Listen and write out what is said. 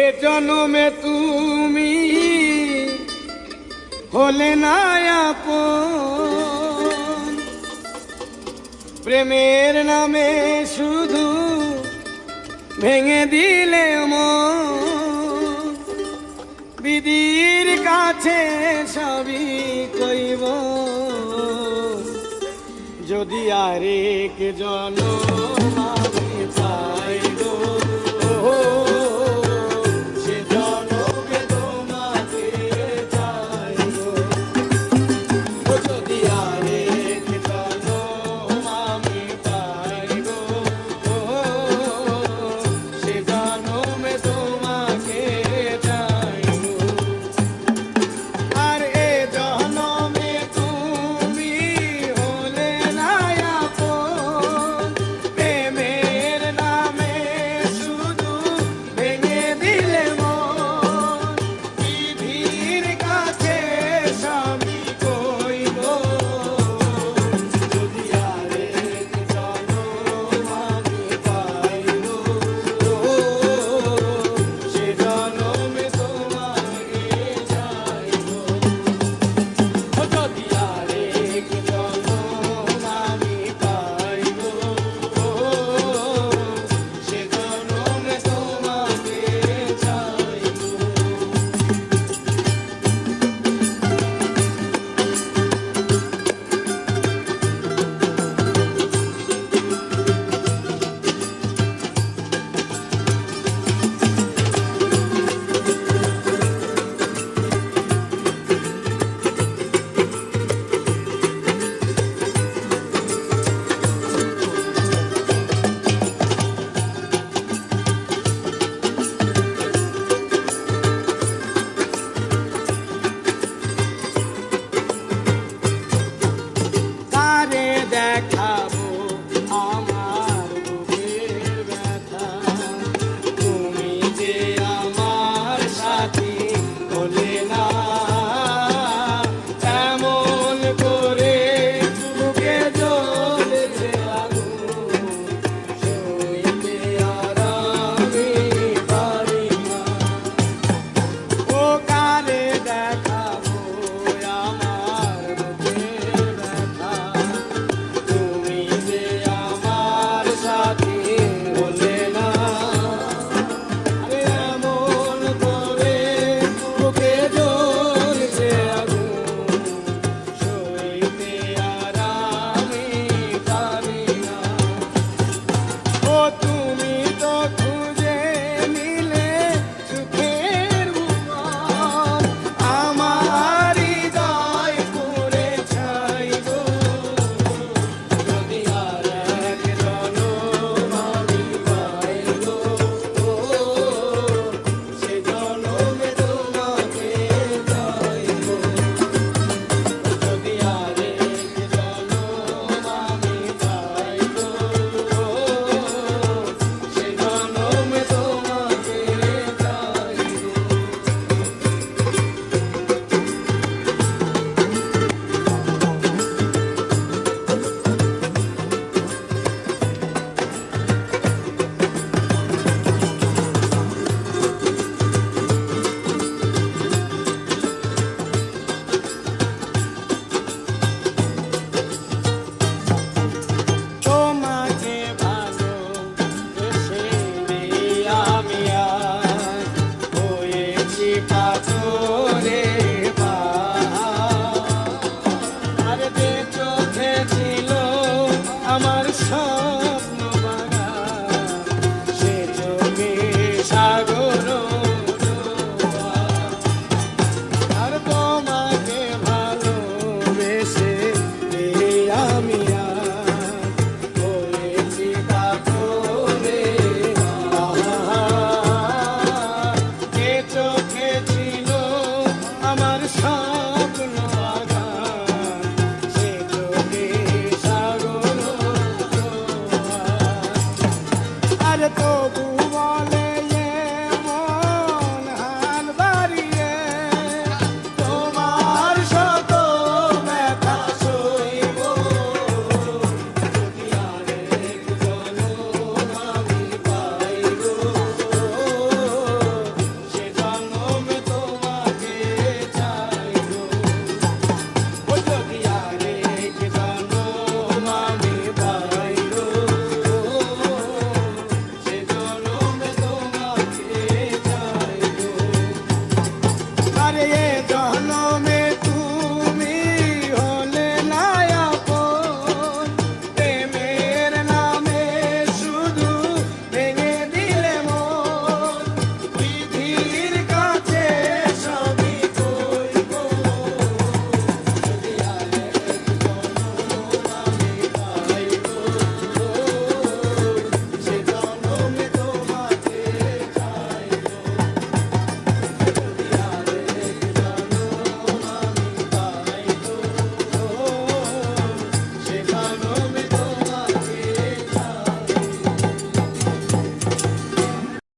এ জনমে তুমি হলে না আপন, প্রেমের নামে শুধু ভেঙে দিলে মন। বিধির কাছে সবই কইব, যদি আরেক জনম আমি পাই গো, সে জনমে তোমাকে চাই গো। যদি আরেক জনম আমি পাই গো, সে জনমে তোমাকে চাই গো। আর এ জনমে তুমি হলে না আপন, প্রেমের নামে শুধু ভেঙে দিলে মন। বিধির কাছে সবই কইব, যদি আরেক জনম আমি পাই গো, সে জনমে তোমাকে চাই গো। যদি আরেক জনম আমি পাই গো, সে জনমে তোমাকে চাই গো। কারে দেখাবো আমার বুকের ব্যথা, তুমি যে আমার সাথী হলে না। এমন করে বুকে জ্বলছে আগুন, সইতে আর আমি পারি না। ও কারে দেখাবো আমার বুকের ব্যথা, তুমি যে আমার সাথী হলে না। আরে এমন করে বুকে জ্বলছে আগুন, সইতে আর আমি পারি না। ও তুমি তো খুঁজে নিলে সুখের উপর, আমার হৃদয় পুড়ে ছাই গো। যদি আরেক জনম আমি পাই গো, সে জনমে তোমাকে চাই গো। যদি আরেক জনম আমি পাই গো, সে জনমে তোমাকে চাই গো। তোমাকে ভালোবেসে আমি আজ হয়েছি পাথরের পাহাড়। আর যে চোখে ছিল আমার স্বপ্ন বাগান, সে চোখে সাগর